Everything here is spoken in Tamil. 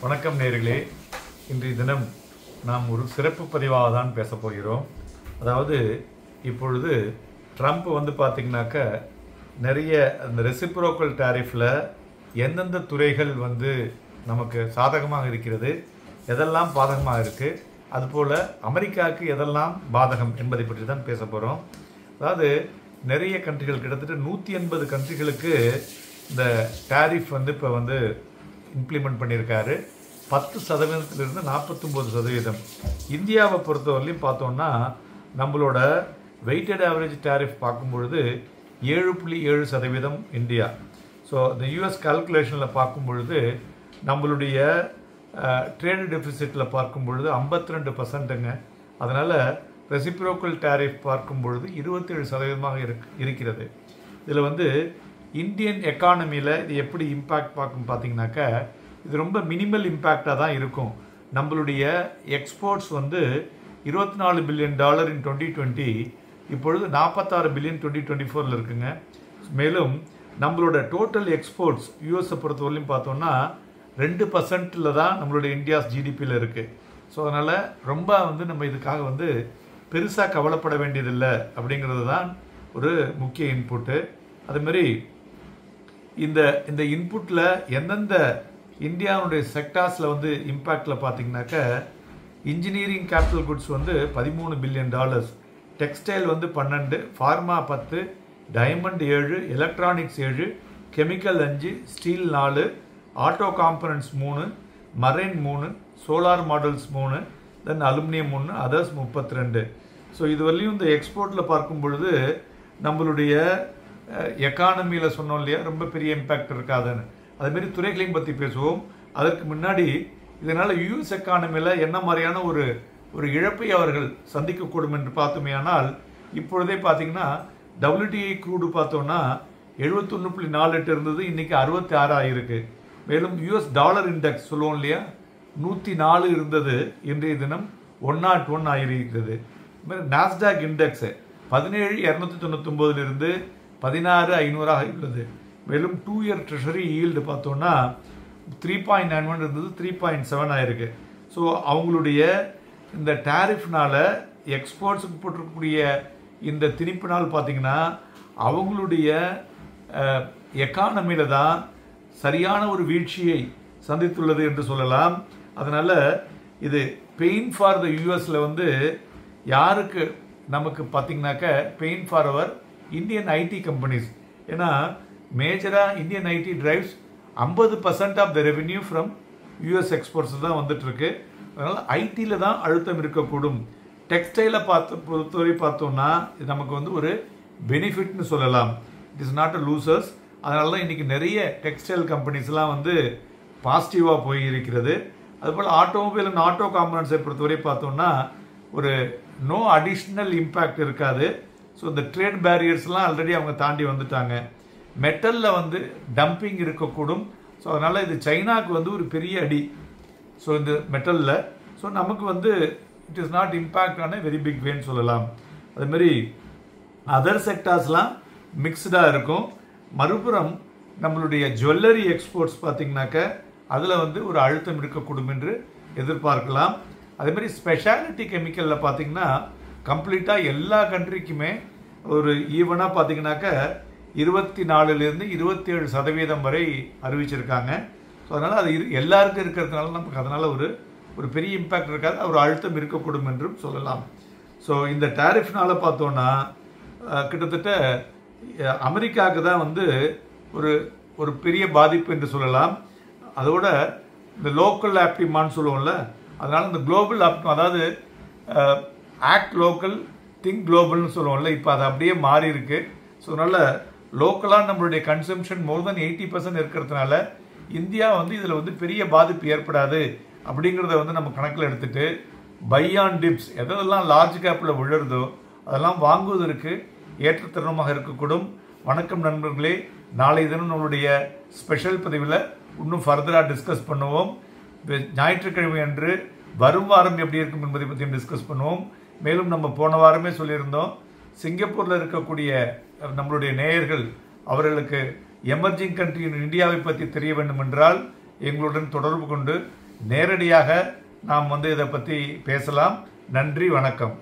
வணக்கம் நேயர்களே. இன்றைய தினம் நாம் ஒரு சிறப்பு பதிவாக தான் பேச போகிறோம். அதாவது இப்பொழுது ட்ரம்ப் பார்த்திங்கனாக்க நிறைய அந்த ரெசிப்ரோக்கல் டேரிஃபில் எந்தெந்த துறைகள் நமக்கு சாதகமாக இருக்கிறது, எதெல்லாம் பாதகமாக இருக்குது, அதுபோல் அமெரிக்காவுக்கு எதெல்லாம் பாதகம் என்பதை பற்றி தான் பேச போகிறோம். அதாவது நிறைய கண்ட்ரிகள், கிட்டத்தட்ட 180 கண்ட்ரிகளுக்கு இந்த டேரிஃப் இப்போ இம்ப்ளிமெண்ட் பண்ணியிருக்காரு. 10% 49%. இந்தியாவை பொறுத்தவரையிலையும் பார்த்தோம்னா நம்மளோட வெயிட்டட் ஆவரேஜ் டேரிஃப் பார்க்கும்பொழுது 7.7% இந்தியா. ஸோ இந்த யூஎஸ் கால்குலேஷனில் பார்க்கும்பொழுது நம்மளுடைய ட்ரேட் டெபிசிட்டில் பார்க்கும்பொழுது 52%ங்க. அதனால் ரெசிப்ரோக்கல் டேரிஃப் பார்க்கும்பொழுது 27% இருக்கிறது. இதில் இந்தியன் எக்கானமியில் இது எப்படி இம்பேக்ட் பார்த்தீங்கன்னாக்கா இது ரொம்ப மினிமல் இம்பேக்டாக தான் இருக்கும். நம்மளுடைய எக்ஸ்போர்ட்ஸ் $24 பில்லியன் இன் 2020, இப்பொழுது 46 பில்லியன் 2024 இருக்குங்க. மேலும் நம்மளோட டோட்டல் எக்ஸ்போர்ட்ஸ் யூஎஸை பொறுத்தவரையிலும் பார்த்தோம்னா 2% தான் நம்மளுடைய இந்தியாஸ் ஜிடிபியில் இருக்குது. ஸோ அதனால் ரொம்ப நம்ம இதுக்காக பெருசாக கவலைப்பட வேண்டியதில்லை அப்படிங்கிறது தான் ஒரு முக்கிய இன்புட்டு. அதுமாரி இந்த இன்புட்டில் எந்தெந்த இந்தியாவுடைய செக்டார்ஸில் இம்பேக்டில் பார்த்தீங்கன்னாக்கா engineering capital goods $13 billion, textile 12, pharma 10, diamond 7, electronics 7, chemical 5, steel 4, auto components 3, marine 3, solar models 3, தென் அலுமினியம் 1, அதர்ஸ் 32. ஸோ இதுவரையும் இந்த எக்ஸ்போர்ட்டில் பார்க்கும் பொழுது நம்மளுடைய எக்கானமியில் சொன்னோம் இல்லையா, ரொம்ப பெரிய இம்பேக்ட் இருக்காதுன்னு. அதேமாரி துறைகளையும் பற்றி பேசுவோம். அதற்கு முன்னாடி இதனால் யூஎஸ் எக்கானமியில் என்ன மாதிரியான ஒரு இழப்பை அவர்கள் சந்திக்கக்கூடும் என்று பார்த்தோமேயானால், இப்பொழுதே பார்த்தீங்கன்னா WTI க்ரூடு பார்த்தோம்னா 71.48 இருந்தது, இன்றைக்கி 66 ஆகிருக்கு. மேலும் யூஎஸ் டாலர் இண்டெக்ஸ் சொல்லுவோம் இல்லையா, 104 இருந்தது, இன்றைய தினம் 101 ஆகியிருக்கிறது. நாஸ்டாக் இண்டெக்ஸு 17,299 இருந்து 16,500 உள்ளது. மேலும் 2 இயர் ட்ரெஷரி ஈல்டு பார்த்தோம்னா 3.91 இருந்தது, 3.7 ஆயிருக்கு. ஸோ அவங்களுடைய இந்த டேரிஃப்னால எக்ஸ்போர்ட்ஸுக்கு போட்டிருக்கக்கூடிய இந்த திணிப்பினால் பார்த்தீங்கன்னா அவங்களுடைய எக்கானமியில் தான் சரியான ஒரு வீழ்ச்சியை சந்தித்துள்ளது என்று சொல்லலாம். அதனால் இது பெயின் ஃபார் த யூஎஸில் யாருக்கு நமக்கு பார்த்தீங்கன்னாக்க pain for our Indian IT companies. ஏன்னா மேஜராக Indian IT drives 50% of the revenue from US exports தான் வந்துட்டுருக்கு. அதனால் ஐடியில் தான் அழுத்தம் இருக்கக்கூடும். டெக்ஸ்டைலை பொறுத்தவரை பார்த்தோம்னா இது நமக்கு ஒரு பெனிஃபிட்னு சொல்லலாம். It is not a losers. அதனால தான் இன்றைக்கி நிறைய டெக்ஸ்டைல் கம்பெனிஸ்லாம் பாசிட்டிவாக போய் இருக்கிறது. அதுபோல் ஆட்டோமொபைல் அண்ட் ஆட்டோ காம்பனன்ட்ஸை பொறுத்தவரை பார்த்தோம்னா ஒரு நோ அடிஷ்னல் இம்பேக்ட் இருக்காது. ஸோ இந்த ட்ரேட் பேரியர்ஸ்லாம் ஆல்ரெடி அவங்க தாண்டி வந்துட்டாங்க. மெட்டலில் டம்பிங் இருக்கக்கூடும். ஸோ அதனால் இது சைனாவுக்கு ஒரு பெரிய அடி. ஸோ இந்த மெட்டலில் ஸோ நமக்கு இட் இஸ் நாட் இம்பேக்ட் ஆன வெரி பிக் வேன்னு சொல்லலாம். அதுமாரி அதர் செக்டார்ஸ்லாம் மிக்ஸ்டாக இருக்கும். மறுபுறம் நம்மளுடைய ஜுவல்லரி எக்ஸ்போர்ட்ஸ் பார்த்திங்கனாக்க அதில் ஒரு அழுத்தம் இருக்கக்கூடும் என்று எதிர்பார்க்கலாம். அதேமாதிரி ஸ்பெஷாலிட்டி கெமிக்கலில் பார்த்திங்கன்னா கம்ப்ளீட்டாக எல்லா கண்ட்ரிக்குமே ஒரு ஈவனாக பார்த்திங்கனாக்கா 24% 27% வரை அறிவிச்சிருக்காங்க. ஸோ அதனால் அது எல்லாருக்கும் இருக்கிறதுனால நமக்கு அதனால் ஒரு பெரிய இம்பேக்ட் இருக்காது, ஒரு அழுத்தம் இருக்கக்கூடும் என்றும் சொல்லலாம். ஸோ இந்த டேரிஃப்னால் பார்த்தோன்னா கிட்டத்தட்ட அமெரிக்காவுக்கு தான் ஒரு பெரிய பாதிப்பு என்று சொல்லலாம். அதோட இந்த லோக்கல் ஆப்டிமான்னு சொல்லுவோம்ல, அதனால் இந்த குளோபல் அதாவது ஆக்ட் லோக்கல் திங்க் குளோபல்னு சொல்லுவோம்ல, இப்போ அது அப்படியே மாறி இருக்கு. ஸோ அதனால் லோக்கலாக நம்மளுடைய கன்சம்ஷன் மோர் தென் 80% இருக்கிறதுனால இந்தியா இதில் பெரிய பாதிப்பு ஏற்படாது அப்படிங்கிறத நம்ம கணக்கில் எடுத்துகிட்டு பை ஆன் டிப்ஸ் எதெல்லாம் லார்ஜ் கேப்பில் விழுறதோ அதெல்லாம் வாங்குவதற்கு ஏற்றத்தருணமாக இருக்கக்கூடும். வணக்கம் நண்பர்களே. நாளைய தினம் நம்மளுடைய ஸ்பெஷல் பதிவில் இன்னும் ஃபர்தராக டிஸ்கஸ் பண்ணுவோம். ஞாயிற்றுக்கிழமை அன்று வரும் வாரம் எப்படி இருக்கும் என்பதை பற்றியும் டிஸ்கஸ் பண்ணுவோம். மேலும் நம்ம போன வாரமே சொல்லியிருந்தோம், சிங்கப்பூரில் இருக்கக்கூடிய நம்மளுடைய நேயர்கள் அவர்களுக்கு எமர்ஜிங் கண்ட்ரி இந்தியாவை பற்றி தெரிய வேண்டும் என்றால் எங்களுடன் தொடர்பு கொண்டு நேரடியாக நாம் இதை பற்றி பேசலாம். நன்றி, வணக்கம்.